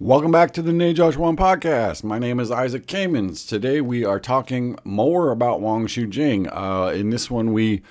Welcome back to the Ne Josh One podcast. My name is Isaac Kamens. Today we are talking more about Wang Jing. In this one, we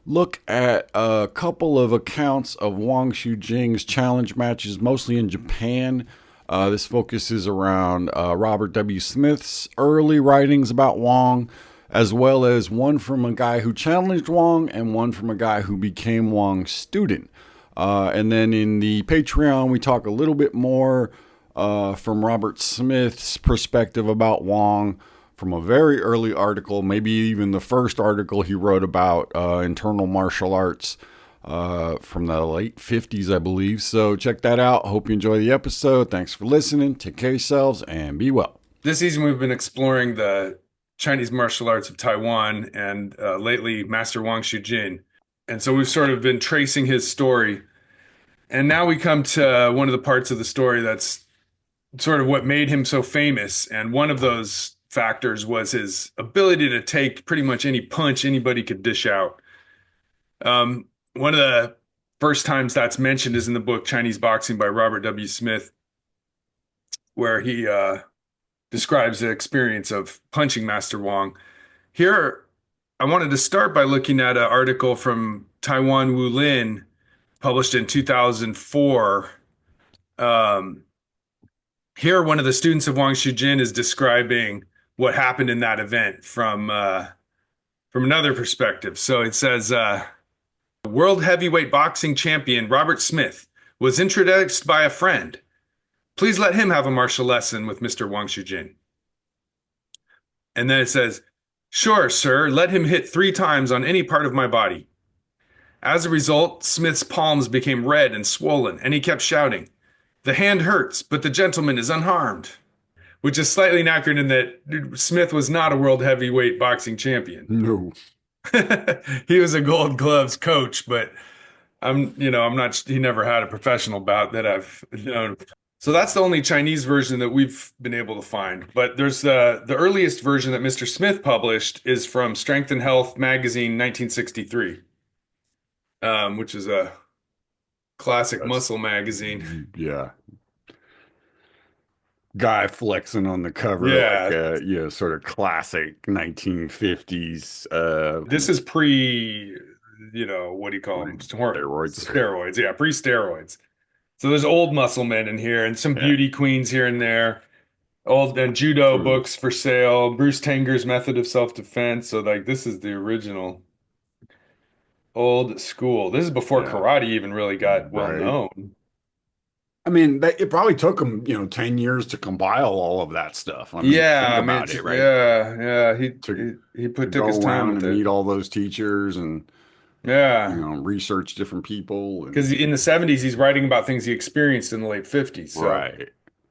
look at a couple of accounts of Wang Jing's challenge matches, mostly in Japan. This focuses around Robert W. Smith's early writings about Wang, as well as one from a guy who challenged Wang and one from a guy who became Wang's student. And then in the Patreon, we talk a little bit more from Robert Smith's perspective about Wang from a very early article, maybe even the first article he wrote about internal martial arts from the late 50s, I believe. So check that out. Hope you enjoy the episode. Thanks for listening. Take care of yourselves and be well. This season, we've been exploring the Chinese martial arts of Taiwan and lately Master Wang Jin. And so we've sort of been tracing his story. And now we come to one of the parts of the story that's sort of what made him so famous. And one of those factors was his ability to take pretty much any punch anybody could dish out. One of the first times that's mentioned is in the book Chinese Boxing by Robert W. Smith, where he describes the experience of punching Master Wang. Here, I wanted to start by looking at an article from Taiwan Wu Lin, published in 2004. Here, one of the students of Wang Jin is describing what happened in that event from another perspective. So it says, World Heavyweight Boxing Champion Robert Smith was introduced by a friend. Please let him have a martial lesson with Mr. Wang Jin. And then it says, sure, sir, let him hit 3 times on any part of my body. As a result, Smith's palms became red and swollen, and he kept shouting, the hand hurts, but the gentleman is unharmed, which is slightly inaccurate in that Smith was not a world heavyweight boxing champion. No. He was a Gold Gloves coach, but I'm not, he never had a professional bout that I've known. So that's the only Chinese version that we've been able to find. But there's the earliest version that Mr. Smith published is from Strength and Health magazine, 1963, which is a classic muscle magazine. Yeah. Guy flexing on the cover, Yeah. like sort of classic 1950s. This is pre, what do you call them? Steroids. Steroids, yeah, pre-steroids. So there's old muscle men in here and some beauty queens here and there. Old and judo books for sale. Bruce Tanger's Method of Self-Defense. So like this is the original old school. This is before karate even really got well known. I mean, it probably took him, 10 years to compile all of that stuff. I mean, think about it, right? Yeah. He took his time with it. Meet all those teachers and research different people. Because in the 70s, he's writing about things he experienced in the late 50s. So right.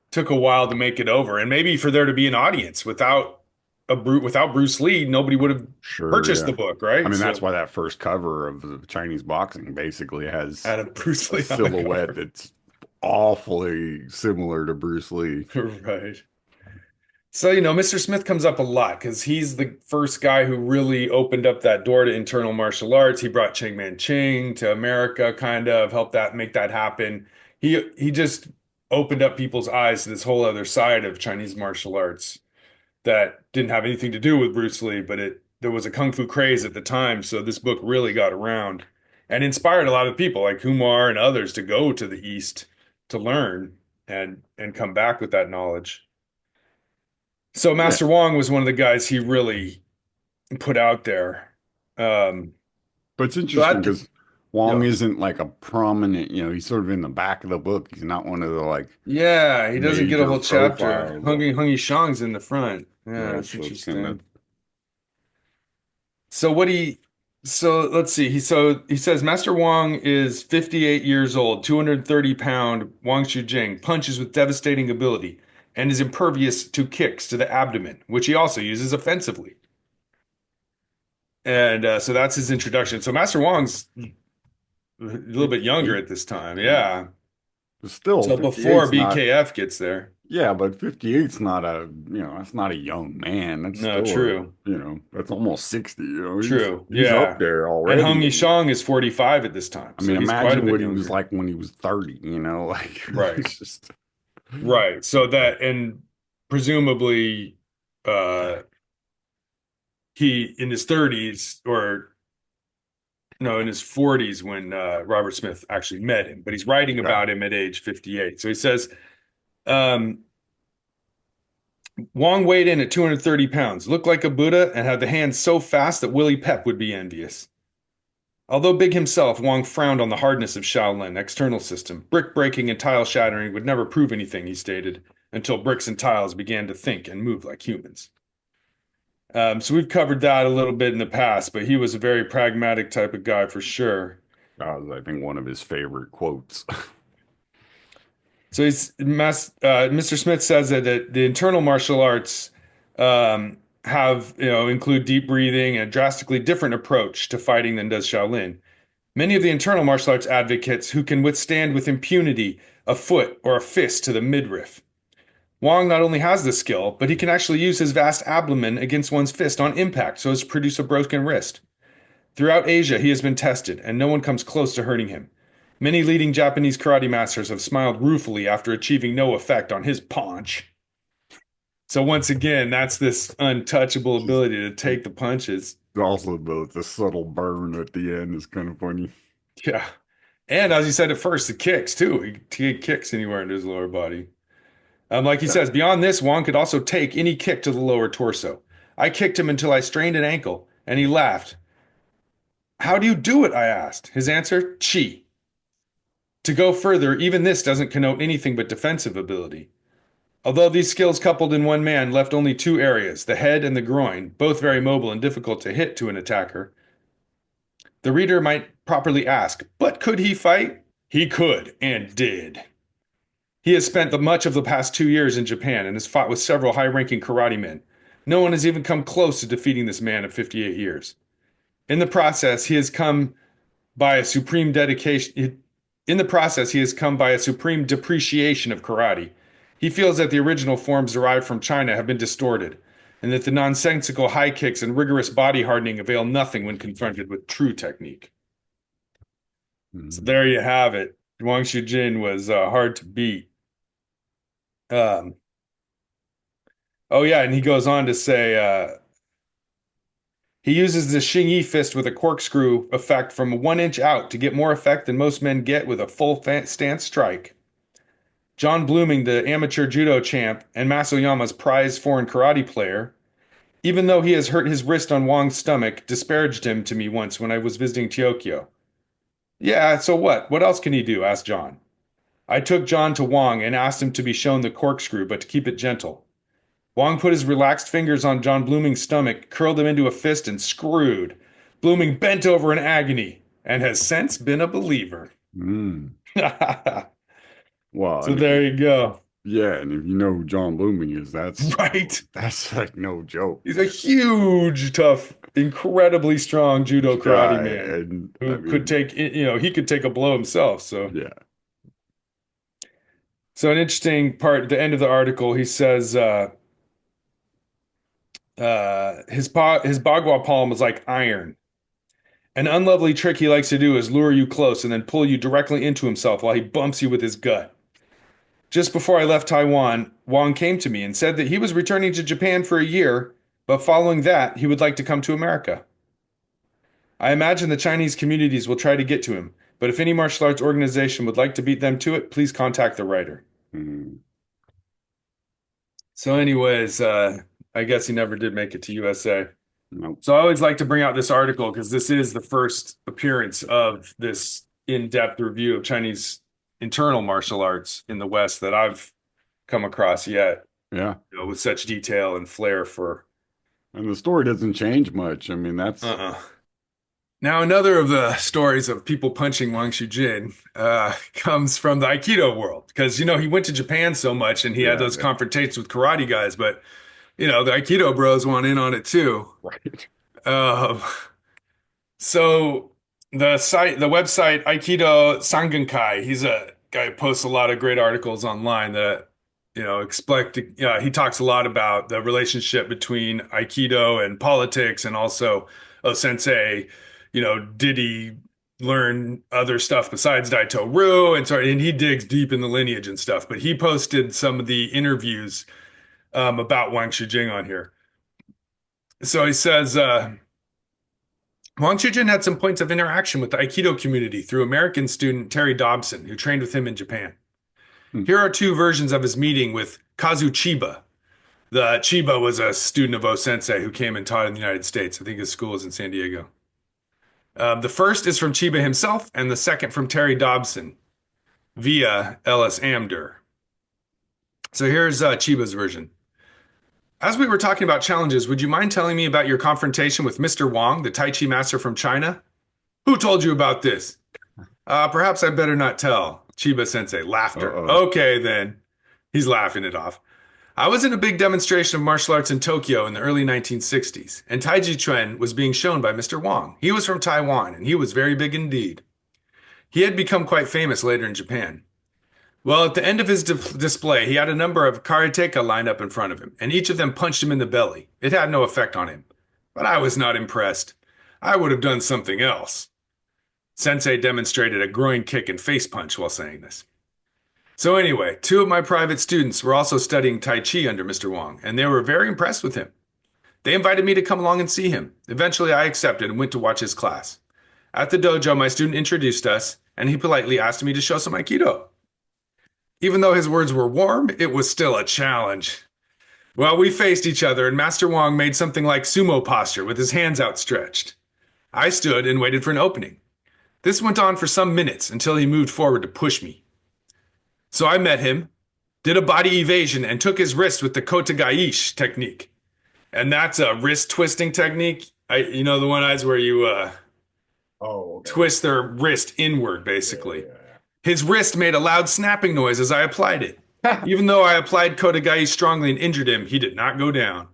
Took a while to make it over, and maybe for there to be an audience without Bruce Lee, nobody would have purchased the book, right? I mean, that's why that first cover of the Chinese Boxing basically has had a Bruce Lee silhouette that's awfully similar to Bruce Lee. Right. So, Mr. Smith comes up a lot because he's the first guy who really opened up that door to internal martial arts. He brought Cheng Man-ching to America, kind of helped make that happen. He just opened up people's eyes to this whole other side of Chinese martial arts that didn't have anything to do with Bruce Lee, but there was a kung fu craze at the time. So this book really got around and inspired a lot of people like Kumar and others to go to the East to learn and come back with that knowledge. So Master Wang was one of the guys he really put out there. But it's interesting because Wang isn't like a prominent, he's sort of in the back of the book. He's not one of the he doesn't get a whole chapter. Hung Yishang's in the front. Yeah, that's interesting. So let's see. He says Master Wang is 58 years old, 230-pound Wang Jing, punches with devastating ability and is impervious to kicks to the abdomen, which he also uses offensively. And so that's his introduction. So Master Wang's a little bit younger at this time. Yeah. Still, so before BKF gets there. Yeah, but 58's not that's not a young man. That's true. That's almost 60. True. He's up there already. And Hung Yishang is 45 at this time. I mean, imagine what he was like when he was 30. Right. It's just Right. So that, and presumably, uh, he in his 30s or no, in his 40s when Robert Smith actually met him, but he's writing Okay. about him at age 58. So he says, um, Wang weighed in at 230 pounds, looked like a Buddha, and had the hands so fast that Willie Pep would be envious. Although big himself, Wang frowned on the hardness of Shaolin external system. Brick breaking and tile shattering would never prove anything, he stated, until bricks and tiles began to think and move like humans. So we've covered that a little bit in the past, but he was a very pragmatic type of guy for sure. That was, I think, one of his favorite quotes. So Mr. Smith says that the internal martial arts have, include deep breathing and a drastically different approach to fighting than does Shaolin. Many of the internal martial arts advocates who can withstand with impunity a foot or a fist to the midriff. Wang not only has the skill, but he can actually use his vast abdomen against one's fist on impact so as to produce a broken wrist. Throughout Asia, he has been tested, and no one comes close to hurting him. Many leading Japanese karate masters have smiled ruefully after achieving no effect on his punch. So once again, that's this untouchable Just ability to take the punches. also the subtle burn at the end is kind of funny. Yeah. And as you said at first, the kicks too. He kicks anywhere into his lower body. Like he Yeah. says, beyond this, Wong could also take any kick to the lower torso. I kicked him until I strained an ankle, and he laughed. How do you do it? I asked. His answer, chi. To go further, even this doesn't connote anything but defensive ability. Although these skills coupled in one man left only two areas, the head and the groin, both very mobile and difficult to hit to an attacker, the reader might properly ask, but could he fight? He could, and did. He has spent much of the past 2 years in Japan and has fought with several high ranking karate men. No one has even come close to defeating this man of 58 years. In the process, he has come by a supreme dedication. In the process, he has come by a supreme depreciation of karate. He feels that the original forms derived from China have been distorted, and that the nonsensical high kicks and rigorous body hardening avail nothing when confronted with true technique. So Mhm. there you have it. Wang Shujin was hard to beat. Um, oh yeah, and he goes on to say he uses the Xingyi fist with a corkscrew effect from 1 inch out to get more effect than most men get with a full stance strike. John Blooming, the amateur judo champ and Masoyama's prize foreign karate player, even though he has hurt his wrist on Wang's stomach, disparaged him to me once when I was visiting Tokyo. Yeah, so what? What else can he do? Asked John. I took John to Wang and asked him to be shown the corkscrew, but to keep it gentle. Wang put his relaxed fingers on John Blooming's stomach, curled him into a fist, and screwed. Blooming bent over in agony and has since been a believer. Mm. So Well, I there mean, you go. yeah, and if you know who John Blooming is, Right? that's like no joke. He's a huge, tough, incredibly strong judo karate Yeah, man and I who could mean, take, he could take a blow himself. yeah. So an interesting part at the end of the article, he says, his bagua palm was like iron. An unlovely trick he likes to do is lure you close and then pull you directly into himself while he bumps you with his gut. Just before I left Taiwan, Wang came to me and said that he was returning to Japan for a year, but following that, he would like to come to America. I imagine the Chinese communities will try to get to him, but if any martial arts organization would like to beat them to it, please contact the writer. Mm, So, anyways, I guess he never did make it to USA. nope. So I always like to bring out this article because this is the first appearance of this in-depth review of Chinese internal martial arts in the West that I've come across yet, Yeah. with such detail and flair for And the story doesn't change much. I mean, that's uh-uh. Now, another of the stories of people punching Wang Shujin comes from the Aikido world because, he went to Japan so much and he had yeah, those yeah. confrontations with karate guys, but, the Aikido bros want in on it too. Right. Uh, So the website Aikido Sangenkai, he's a guy who posts a lot of great articles online that, he talks a lot about the relationship between Aikido and politics and also, oh, sensei, did he learn other stuff besides Daito Ru, and he digs deep in the lineage and stuff. But he posted some of the interviews about Wang Shijing on here. So he says Wang Shijing had some points of interaction with the Aikido community through American student Terry Dobson, who trained with him in Japan. Hmm. Here are two versions of his meeting with Kazu Chiba. The Chiba was a student of O Sensei who came and taught in the United States. I think his school is in San Diego. The first is from Chiba himself, and the second from Terry Dobson via Ellis Amdur. So here's Chiba's version. As we were talking about challenges, would you mind telling me about your confrontation with Mr. Wang, the Tai Chi master from China? Who told you about this? Perhaps I better not tell. Chiba Sensei, laughter. Uh-oh. Okay, then. He's laughing it off. I was in a big demonstration of martial arts in Tokyo in the early 1960s, and Taiji Chuan was being shown by Mr. Wang. He was from Taiwan, and he was very big indeed. He had become quite famous later in Japan. Well, at the end of his display, he had a number of karateka lined up in front of him, and each of them punched him in the belly. It had no effect on him. But I was not impressed. I would have done something else. Sensei demonstrated a groin kick and face punch while saying this. So anyway, two of my private students were also studying Tai Chi under Mr. Wang, and they were very impressed with him. They invited me to come along and see him. Eventually, I accepted and went to watch his class. At the dojo, my student introduced us, and he politely asked me to show some Aikido. Even though his words were warm, it was still a challenge. Well, we faced each other, and Master Wang made something like sumo posture with his hands outstretched. I stood and waited for an opening. This went on for some minutes until he moved forward to push me. So I met him, did a body evasion, and took his wrist with the kotagaishi technique. And that's a wrist twisting technique. The one eyes where you Oh, okay. twist their wrist inward, basically. Yeah. His wrist made a loud snapping noise as I applied it. Even though I applied kotagaishi strongly and injured him, he did not go down.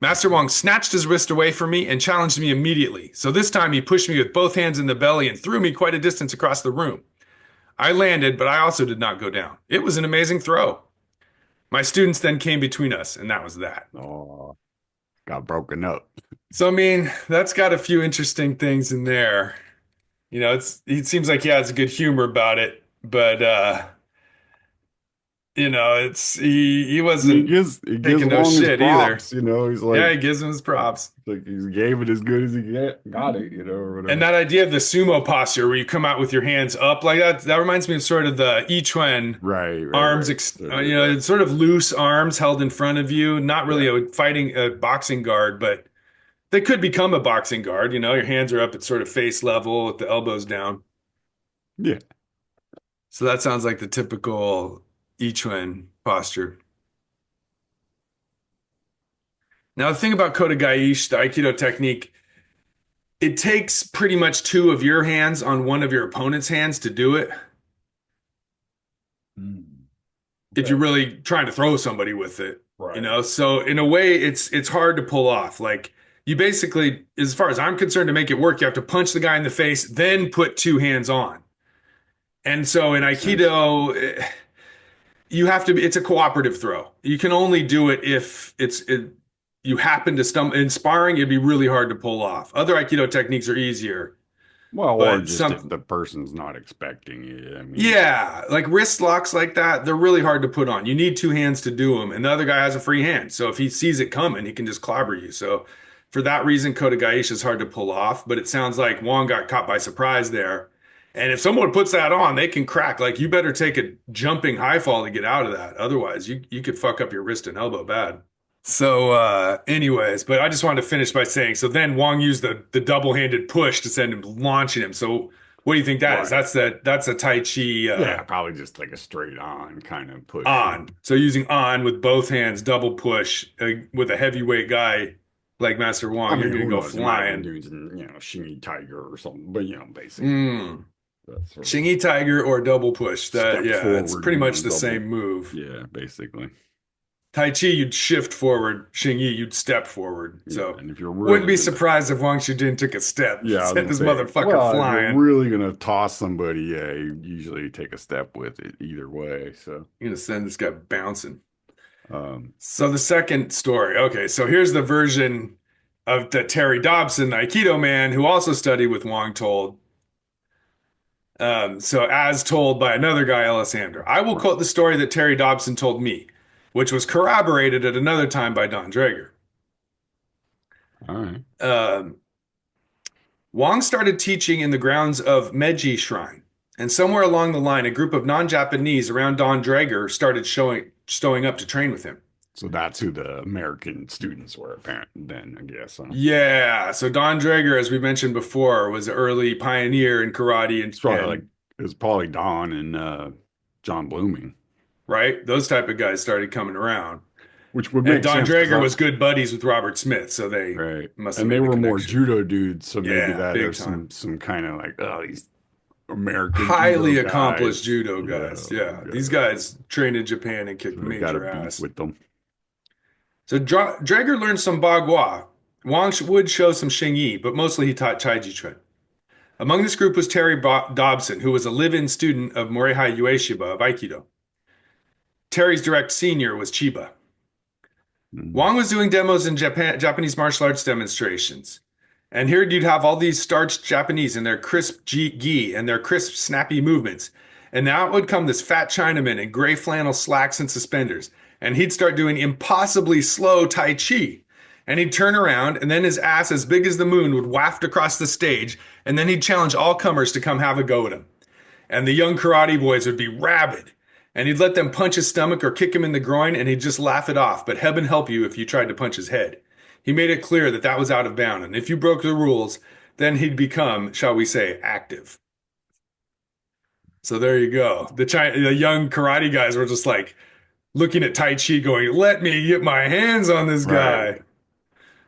Master Wang snatched his wrist away from me and challenged me immediately. So this time he pushed me with both hands in the belly and threw me quite a distance across the room. I landed, but I also did not go down. It was an amazing throw. My students then came between us, and that was that. Oh, got broken up. So, I mean, that's got a few interesting things in there. It seems like he has good humor about it, but he He wasn't gives taking no Wong his shit either. props, he's Yeah, like he gives him his props. he gave it as good as he got it, or And whatever. that idea of the sumo posture where you come out with your hands up like that reminds me of sort of the Ichuan arms, Right. it's sort of loose arms held in front of you, not really a boxing guard, but they could become a boxing guard. Your hands are up at sort of face level with the elbows down. Yeah. So that sounds like the typical Ichuan posture. Now, the thing about Kotagaishi, the Aikido technique, it takes pretty much two of your hands on one of your opponent's hands to do it. Mm. If you're really trying to throw somebody with it, Right. So in a way, it's hard to pull off. Like you basically, as far as I'm concerned, to make it work, you have to punch the guy in the face, then put two hands on. And so in Makes sense. Aikido, you have to. It's a cooperative throw. You can only do it if you happen to stumble. In sparring, it'd be really hard to pull off. Other Aikido techniques are easier, Well, or but just if some the person's not expecting it. I mean, yeah, like wrist locks like that, they're really hard to put on. You need two hands to do them, and the other guy has a free hand. So if he sees it coming, he can just clobber you. So for that reason, Kotagaishi is hard to pull off, but it sounds like Wong got caught by surprise there. And if someone puts that on, they can crack. Like you better take a jumping high fall to get out of that. Otherwise, you could fuck up your wrist and elbow bad. So, anyways, but I just wanted to finish by saying, so then Wong used the double-handed push to send him launching him. So what do you think that is? right. That's a Tai Chi Yeah, probably just like a straight on kind of push. on. So using on with both hands, double push with a heavyweight guy like Master I Wong, you're mean, gonna who go knows? He might have been flying. doing some, Shingy Tiger or something, but basically Mm. that sort of Shingy Tiger or double push. That step yeah, it's forward, pretty much the double. same move. Yeah, basically. Tai Chi, you'd shift forward. Xingyi, you'd step forward. Yeah, So and if you're wouldn't really be gonna, surprised if Wang Shijin took a step, yeah, I was sent gonna this say, motherfucker well, if you're flying. really gonna toss somebody, yeah, you usually take a step with it either way. So, You're gonna send this guy bouncing. um, So the second story. Okay, so here's the version of the Terry Dobson, the Aikido man, who also studied with Wang told. So as told by another guy, Alessander, I will quote the story that Terry Dobson told me, which was corroborated at another time by Don Draeger. All right. Um, Wang started teaching in the grounds of Meiji Shrine, and somewhere along the line, a group of non-Japanese around Don Draeger started showing up to train with him. So that's who the American students were, apparently, then, I guess. Huh? Yeah, so Don Draeger, as we mentioned before, was an early pioneer in karate It's probably like, and it was probably Don and John Blooming, right, those type of guys started coming around. which would And make Don sense because Draeger was good buddies with Robert Smith, so they right. must have And they made the were more connection. judo dudes, so maybe Yeah, that big there's time. some kind of like, oh, these American judo Highly accomplished guys. judo Yeah, guys. like, Yeah, these guys trained in Japan and so kicked they got a major beef ass. with them. So Draeger learned some Bagua. Wang would show some Xingyi, but mostly he taught Taiji Chuan. Among this group was Terry Dobson, who was a live-in student of Morihei Ueshiba of Aikido. Terry's direct senior was Chiba. Mm. Wang was doing demos in Japanese martial arts demonstrations. And here you'd have all these starched Japanese and their crisp gi and their crisp, snappy movements. And now it would come this fat Chinaman in gray flannel slacks and suspenders. And he'd start doing impossibly slow Tai Chi. And he'd turn around, and then his ass, as big as the moon, would waft across the stage. And then he'd challenge all comers to come have a go at him. And the young karate boys would be rabid. And he'd let them punch his stomach or kick him in the groin, and he'd just laugh it off. But heaven help you if you tried to punch his head. He made it clear that that was out of bounds. And if you broke the rules, then he'd become, shall we say, active. So there you go. The young karate guys were just like looking at Tai Chi going, let me get my hands on this Right. guy.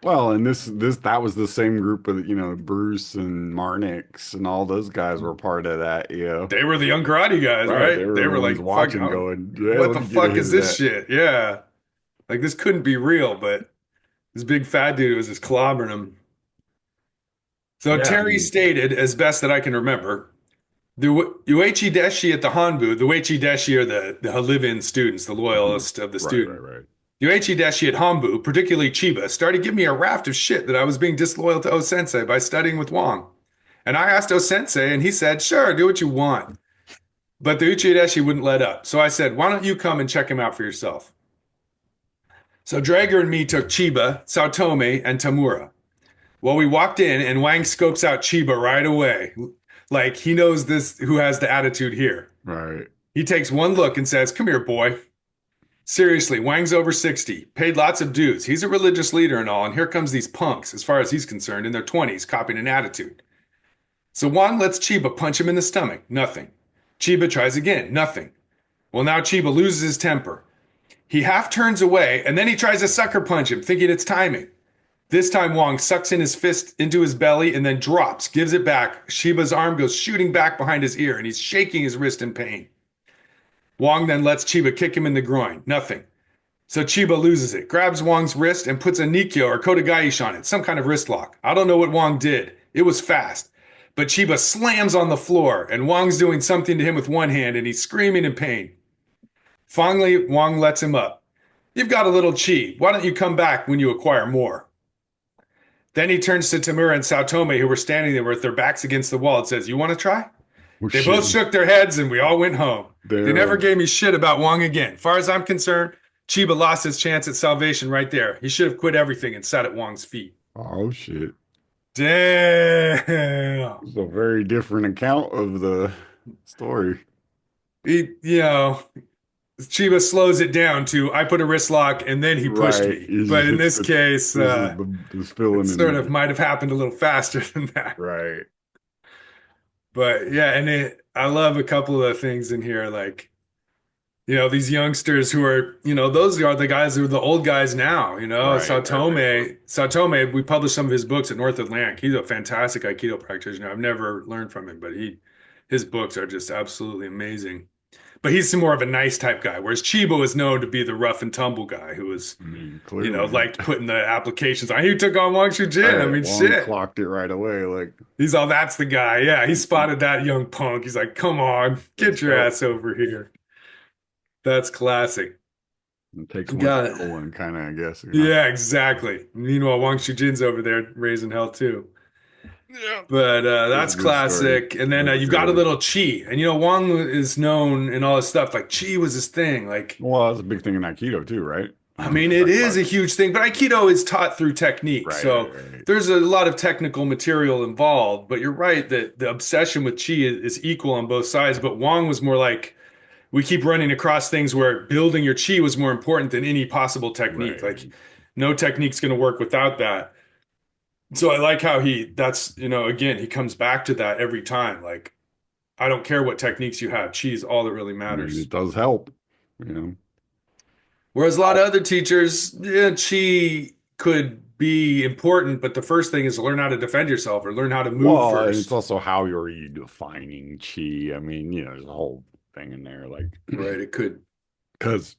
Well, and this that was the same group of, Bruce and Marnix and all those guys were part of that, They were the young karate guys, Right. They right? were They the were ones like, fuck, watching going, yeah, what let the me get a fuck hit is of this that. shit? Yeah. Like this couldn't be real, but this big fat dude was just clobbering him. So Yeah, I Terry mean, stated, as best that I can remember, the Uechi Deshi at the Hanbu, the Uechi Deshi are the live-in students, the mhm. loyalists of the Right, right, student. right. The Uechi Deshi at Hanbu, particularly Chiba, started giving me a raft of shit that I was being disloyal to O-sensei by studying with Wang. And I asked O-sensei, and he said, sure, do what you want. But the Uechi Deshi wouldn't let up. So I said, why don't you come and check him out for yourself? So Drager and me took Chiba, Saotome, and Tamura. Well, we walked in and Wang scopes out Chiba right away. Like he knows this who has the attitude here. Right. He takes one look and says, come here, boy. Seriously, Wang's over 60, paid lots of dues. He's a religious leader and all, and here comes these punks, as far as he's concerned, in their 20s, copying an attitude. So Wang lets Chiba punch him in the stomach. Nothing. Chiba tries again. Nothing. Well, now Chiba loses his temper. He half turns away, and then he tries to sucker punch him, thinking it's timing. This time, Wang sucks in his fist into his belly and then drops, gives it back. Shiba's arm goes shooting back behind his ear, and he's shaking his wrist in pain. Wang then lets Chiba kick him in the groin. Nothing. So Chiba loses it, grabs Wang's wrist, and puts a Nikyo or Kodagaishi on it, some kind of wrist lock. I don't know what Wang did. It was fast. But Chiba slams on the floor, and Wang's doing something to him with one hand, and he's screaming in pain. Finally, Wang lets him up. You've got a little chi. Why don't you come back when you acquire more? Then he turns to Tamura and Saotome, who were standing there with their backs against the wall, and says, you want to try? Well, They shit. both shook their heads, and we all went home. They They're, never gave me shit about Wang again. Far as I'm concerned, Chiba lost his chance at salvation right there. He should have quit everything and sat at Wang's feet. oh, shit. Damn. It's a very different account of the story. You know, Chiba slows it down to I put a wrist lock and then he pushed Right. me. He But just in hits this case, this is this it filling sort of in. might have happened a little faster than that. Right. But yeah, I love a couple of things in here, like these youngsters who are, those are the guys who are the old guys now, Right. Right. Right. Saotome, we published some of his books at North Atlantic. He's a fantastic Aikido practitioner. I've never learned from him, but his books are just absolutely amazing. But he's more of a nice type guy, whereas Chiba is known to be the rough and tumble guy who was, I mean, clearly. liked putting the applications on. He took on Wang Shujin. I Right. mean, Wong shit. clocked it right away. Like, He's all, that's the guy. Yeah, he spotted that young punk. He's like, come on, let's get your go. ass over here. That's classic. It takes one to Got it. know one, kind of, I guess. Yeah, exactly. Meanwhile, Wang Shujin's over there raising hell too. Yeah. But That's a that's good story. classic. And then That's you've got a good. little chi. And Wang is known in all his stuff. Like chi was his thing. Like, Well, that's a big thing in Aikido too, right? I We mean, it talk is about a huge thing, but Aikido is taught through technique. right, right, So right. there's a lot of technical material involved. But you're right that the obsession with chi is equal on both sides. But Wang was more like, we keep running across things where building your chi was more important than any possible technique. Like, Right. no technique's going to work without that. So I like how that's, again, he comes back to that every time. Like, I don't care what techniques you have, chi is all that really I mean, matters. it does help, you know. Whereas a lot of other teachers, yeah, chi could be important, but the first thing is to learn how to defend yourself or learn how to move Well, and it's first. also how you're you defining chi. I mean, there's a whole thing in there, like, Right? It could. because,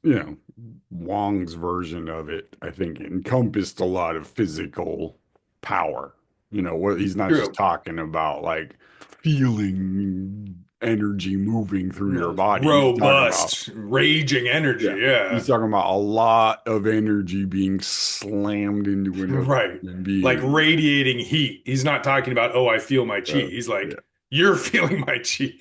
Wong's version of it, I think, encompassed a lot of physical power. What he's not just True. talking about like feeling energy moving through your No, body. He's talking about, robust, raging yeah, energy. he's Yeah. talking about a lot of energy being slammed into another Right. human Like being. radiating heat. He's not talking about, oh, I feel my chi. He's Yeah, like, you're feeling my chi.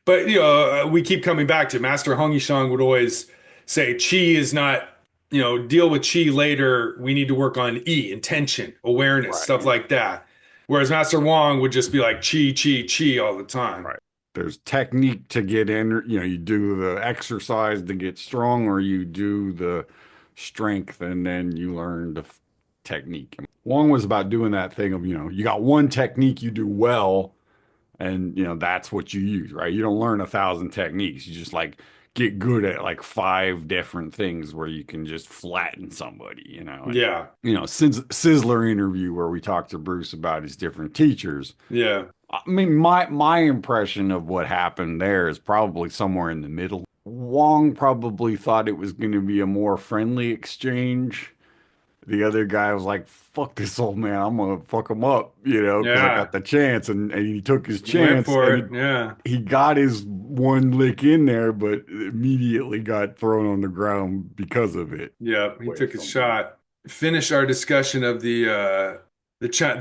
But, we keep coming back to Master Hong Yishang would always say, chi is not, deal with chi later. We need to work on intention, awareness, stuff right. like that. Whereas Master Wong would just be like, chi, chi, chi all the time. Right. There's technique to get in, you do the exercise to get strong, or you do the strength and then you learn the technique. Wong was about doing that thing of, you got one technique you do well, and that's what you use, right? You don't learn 1,000 techniques. You just like get good at like five different things where you can just flatten somebody, and Yeah. Sizzler interview where we talked to Bruce about his different teachers. Yeah. I mean, my impression of what happened there is probably somewhere in the middle. Wong probably thought it was going to be a more friendly exchange. The other guy was like, "Fuck this old man, I'm gonna fuck him up," because I got Yeah. the chance, and he took his He went chance, for and it. Yeah. he got his one lick in there, but immediately got thrown on the ground because of it Yeah. He away took his from him. shot. Finish our discussion of the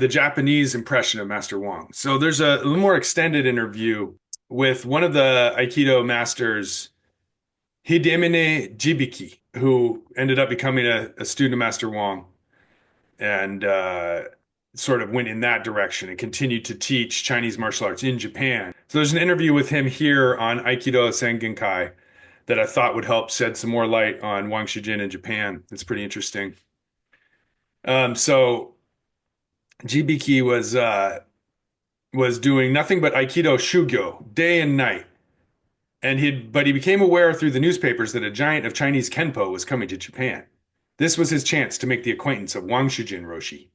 Japanese impression of Master Wong. So there's a little more extended interview with one of the Aikido masters, Hidemine Jibiki, who ended up becoming a student of Master Wong and sort of went in that direction and continued to teach Chinese martial arts in Japan. So there's an interview with him here on Aikido Sengenkai that I thought would help shed some more light on Wang Shujin in Japan. It's pretty interesting. So Jibiki was doing nothing but Aikido Shugyo day and night. But he became aware through the newspapers that a giant of Chinese Kenpo was coming to Japan. This was his chance to make the acquaintance of Wang Shujin Roshi.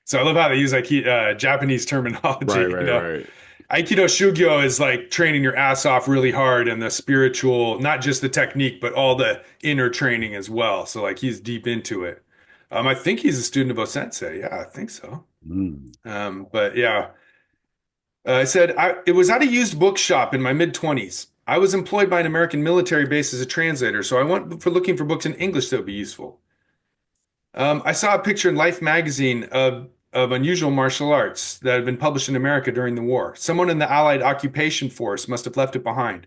So I love how they use Japanese Right, terminology. right, right. Aikido Shugyo is like training your ass off really hard and the spiritual, not just the technique, but all the inner training as well. So like he's deep into it. I think he's a student of Osensei. Yeah, I think so. Mm. But yeah, I said it was at a used bookshop in my mid 20s. I was employed by an American military base as a translator, so I went for looking for books in English that would be useful. I saw a picture in Life magazine of unusual martial arts that had been published in America during the war. Someone in the Allied occupation force must have left it behind.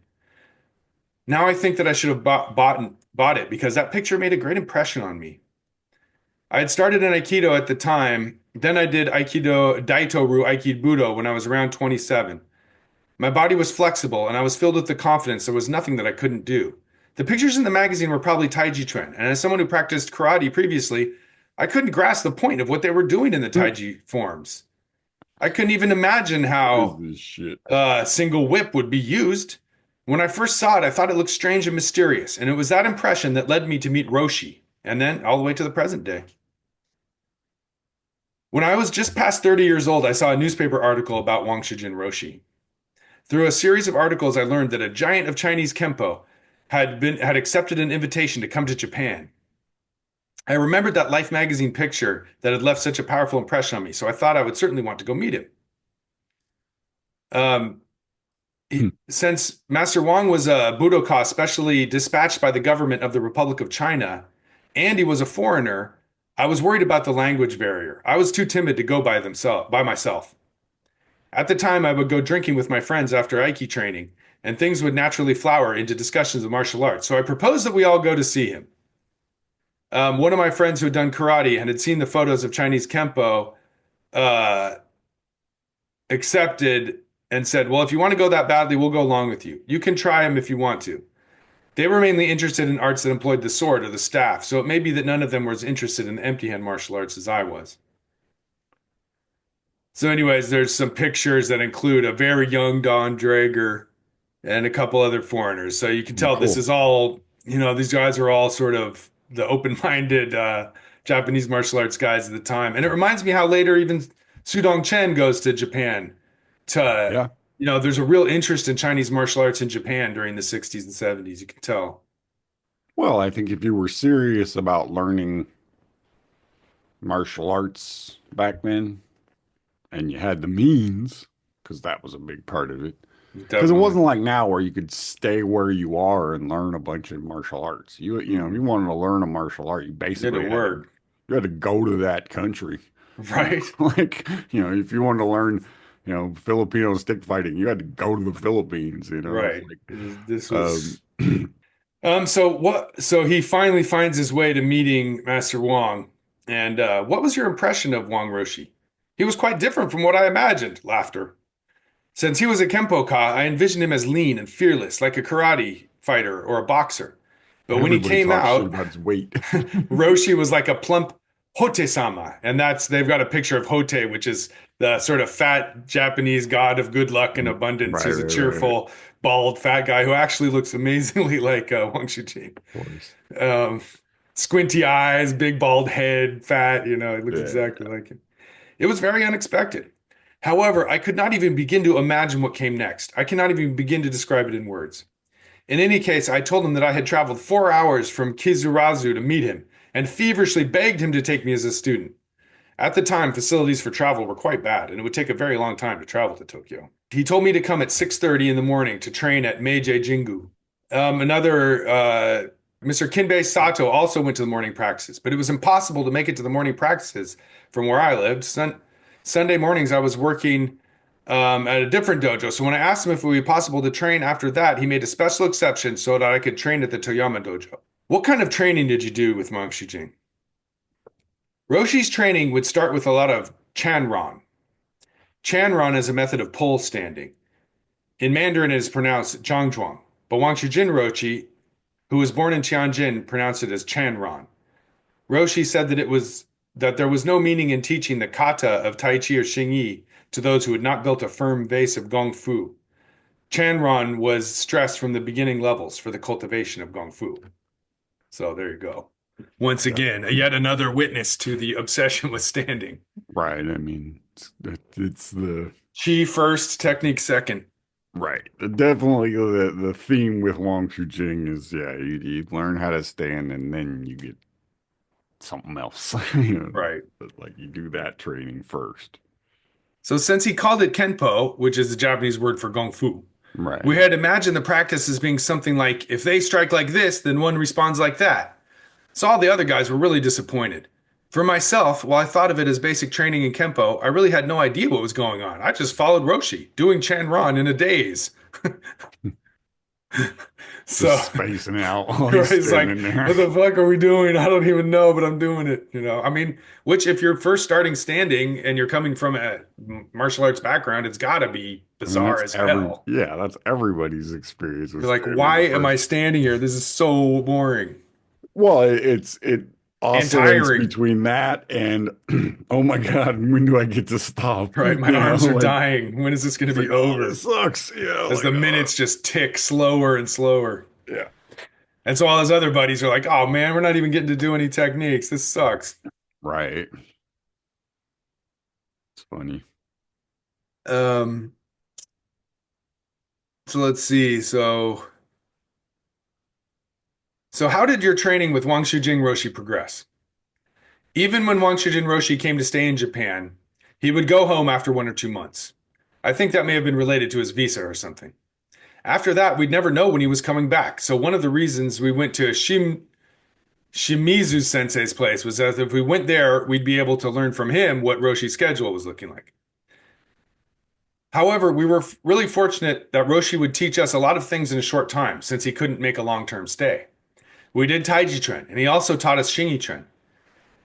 Now I think that I should have bought it because that picture made a great impression on me. I had started in Aikido at the time. Then I did Aikido Daito-Ru Aikido when I was around 27. My body was flexible and I was filled with the confidence there was nothing that I couldn't do. The pictures in the magazine were probably Taiji Chuan, and as someone who practiced karate previously, I couldn't grasp the point of what they were doing in the Taiji forms. I couldn't even imagine What is how this shit? a single whip would be used. When I first saw it, I thought it looked strange and mysterious, and it was that impression that led me to meet Roshi, and then all the way to the present day. When I was just past 30 years old, I saw a newspaper article about Wang Shijin Roshi. Through a series of articles, I learned that a giant of Chinese Kempo had accepted an invitation to come to Japan. I remembered that Life magazine picture that had left such a powerful impression on me, so I thought I would certainly want to go meet him. Um, since Master Wang was a Budoka specially dispatched by the government of the Republic of China, and he was a foreigner, I was worried about the language barrier. I was too timid to go by myself. At the time, I would go drinking with my friends after Aiki training, and things would naturally flower into discussions of martial arts. So I proposed that we all go to see him. One of my friends who had done karate and had seen the photos of Chinese Kempo uh, accepted and said, well, if you want to go that badly, we'll go along with you. You can try them if you want to. They were mainly interested in arts that employed the sword or the staff, so it may be that none of them were as interested in the empty hand martial arts as I was. So, anyways, there's some pictures that include a very young Don Drager and a couple other foreigners. So you can tell this Cool. is all, these guys are all sort of the open-minded Japanese martial arts guys at the time. And it reminds me how later even Sudong Chen goes to Japan to, Yeah. there's a real interest in Chinese martial arts in Japan during the 60s and 70s. You can tell. Well, I think if you were serious about learning martial arts back then and you had the means, because that was a big part of it. Because it Definitely. wasn't like now where you could stay where you are and learn a bunch of martial arts. If you Mm. wanted to learn a martial art, you Did it basically work? you had to go to that country. Right? Like, if you wanted to learn, Filipino stick fighting, you had to go to the Philippines, It's Right. like This um was so he finally finds his way to meeting Master Wang. And what was your impression of Wang Roshi? He was quite different from what I imagined. Laughter. Since he was a Kempo-ka, I envisioned him as lean and fearless, like a karate fighter or a boxer. But when he everybody came talks shit out, about his weight. Roshi was like a plump Hote-sama. And they've got a picture of Hote, which is the sort of fat Japanese god of good luck and abundance. Right, He's a right, right, right. cheerful, bald, fat guy who actually looks amazingly like Wang Shujing. Of course. Um, Squinty eyes, big bald head, fat, he looked Yeah. exactly like him. It was very unexpected. However, I could not even begin to imagine what came next. I cannot even begin to describe it in words. In any case, I told him that I had traveled 4 hours from Kizurazu to meet him and feverishly begged him to take me as a student. At the time, facilities for travel were quite bad, and it would take a very long time to travel to Tokyo. He told me to come at 6:30 in the morning to train at Meiji Jingu. Another Mr. Kinbei Sato also went to the morning practices, but it was impossible to make it to the morning practices from where I lived. Sunday mornings, I was working at a different dojo. So when I asked him if it would be possible to train after that, he made a special exception so that I could train at the Toyama dojo. What kind of training did you do with Monk Shujing? Roshi's training would start with a lot of Chanron. Chanron is a method of pole standing. In Mandarin, it is pronounced Zhangzhuang, but Wang Shujin Roshi, who was born in Tianjin, pronounced it as Chanron. Roshi said that there was no meaning in teaching the kata of Tai Chi or Xing Yi to those who had not built a firm base of Gong Fu. Chanron was stressed from the beginning levels for the cultivation of Gong Fu. So there you go. Once Yeah. again, yet another witness to the obsession with standing. Right. I mean, it's the Chi first, technique second. right. Definitely the theme with Wang Chujing is you learn how to stand and then you get something else. Right. Like you do that training first. So since he called it Kenpo, which is the Japanese word for Gong Fu, we Right. had imagined the practice as being something like if they strike like this, then one responds like that. So all the other guys were really disappointed. For myself, while I thought of it as basic training in Kempo, I really had no idea what was going on. I just followed Roshi, doing Chan Ron in a daze. So Just spacing out while he's it's like, standing there. what the fuck are we doing? I don't even know, but I'm doing it. I mean, which if you're first starting standing and you're coming from a martial arts background, it's got to be I mean, bizarre as hell. that's everybody's experience with You're like, standing why the am I first. standing here? This is so boring Well, it and oscillates tiring. between that and oh my God, when do I get to stop? Right? My arms are Like dying. When is this going to it's be like, oh, this over? sucks. As the minutes just tick slower and slower. Yeah. And so all his other buddies are like, oh man, we're not even getting to do any techniques. This sucks. Right. It's funny. Um, so let's see. So how did your training with Wang Shujing Roshi progress? Even when Wang Shujin Roshi came to stay in Japan, he would go home after 1 or 2 months. I think that may have been related to his visa or something. After that, we'd never know when he was coming back. So one of the reasons we went to Shimizu Sensei's place was that if we went there, we'd be able to learn from him what Roshi's schedule was looking like. However, we were really fortunate that Roshi would teach us a lot of things in a short time since he couldn't make a long-term stay. We did Taiji Chuan, and he also taught us Xingyi Chuan.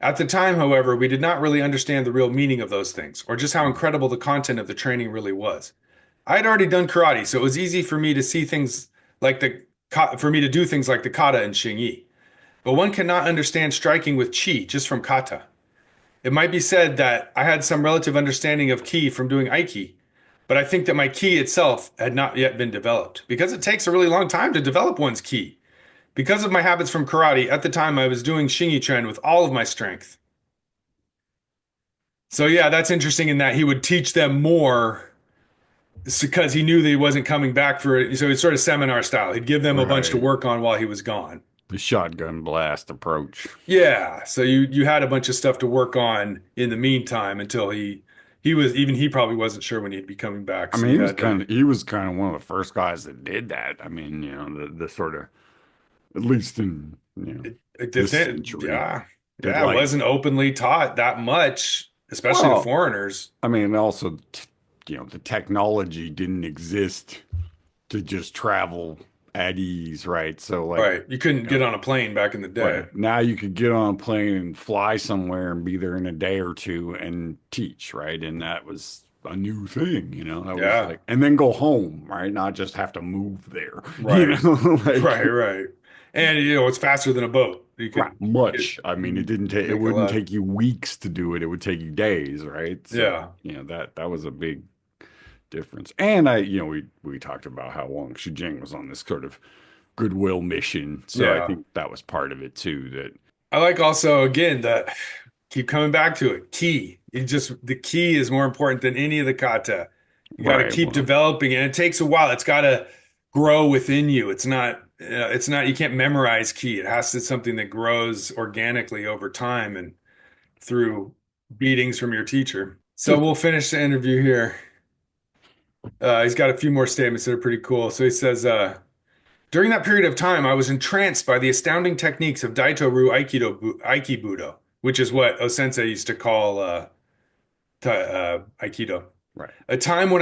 At the time, however, we did not really understand the real meaning of those things or just how incredible the content of the training really was. I had already done karate, so it was easy for me to see things like for me to do things like the kata and Xingyi. But one cannot understand striking with chi just from kata. It might be said that I had some relative understanding of ki from doing aiki, but I think that my ki itself had not yet been developed because it takes a really long time to develop one's ki. Because of my habits from karate, at the time I was doing Xingyi Chuan with all of my strength. So yeah, that's interesting in that he would teach them more because he knew that he wasn't coming back for it. So it's sort of seminar style. He'd give them a bunch to Right. work on while he was gone. The shotgun blast approach. Yeah, so you had a bunch of stuff to work on in the meantime until he probably wasn't sure when he'd be coming back. I So mean, you had to he was kind of one of the first guys that did that. I mean, the sort of, at least in, this century, yeah, that yeah, it like, wasn't openly taught that much, especially to well, foreigners. I mean, also, the technology didn't exist to just travel at ease, right? So like, Right. You couldn't you know, get on a plane back in the day. right now you could get on a plane and fly somewhere and be there in a day or two and teach, right? And that was a new thing, that was Yeah. like, and then go home, right? Not just have to move there, Right. like, Right, right. And it's faster than a boat. You right, could get much. I mean, it make a wouldn't lot. take you weeks to do it. It would take you days, right? So, Yeah. that was a big difference. And we talked about how Wang Shujing was on this sort of goodwill mission. So I Yeah. think that was part of it too. That I like also again that keep coming back to it. Key. The key is more important than any of the kata. You got to right, keep well, developing, and it takes a while. It's got to grow within you. It's not. You can't memorize key. It's something that grows organically over time and through beatings from your teacher. So just we'll finish the interview here. He's got a few more statements that are pretty cool. So he says, during that period of time, I was entranced by the astounding techniques of Daito-ryu Aikibudo, which is what Osensei used to call Aikido. right. A time when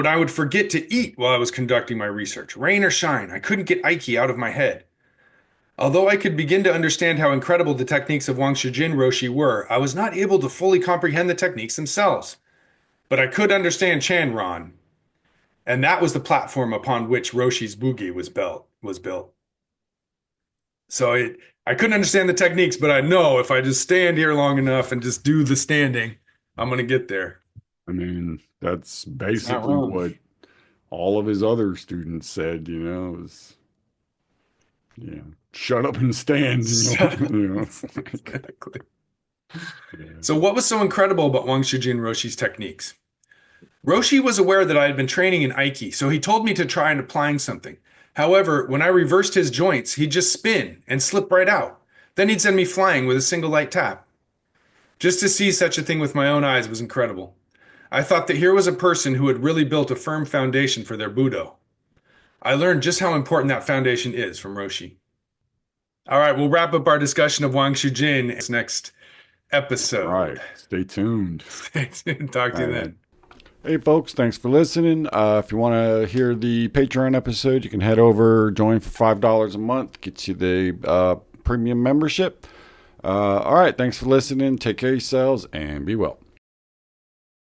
I would forget to eat while I was conducting my research. Rain or shine, I couldn't get Aiki out of my head. Although I could begin to understand how incredible the techniques of Wang Shujin Roshi were, I was not able to fully comprehend the techniques themselves. But I could understand Chanron, and that was the platform upon which Roshi's Bugi was built. I couldn't understand the techniques, but I know if I just stand here long enough and just do the standing, I'm gonna get there. I mean, that's It's not basically wrong. what all of his other students said, was, shut up and stand, it's like, Exactly. yeah, So, what was so incredible about Wang Shujin Roshi's techniques? Roshi was aware that I had been training in Aiki, so he told me to try and applying something. However, when I reversed his joints, he'd just spin and slip right out. Then he'd send me flying with a single light tap. Just to see such a thing with my own eyes was incredible. I thought that here was a person who had really built a firm foundation for their Budo. I learned just how important that foundation is from Roshi. All right, we'll wrap up our discussion of Wang Shujin in this next right. episode. Stay tuned. Talk to All you right. then. Hey, folks, thanks for listening. If you want to hear the Patreon episode, you can head over, join for $5 a month, gets you the premium membership. All right, thanks for listening. Take care of yourselves and be well.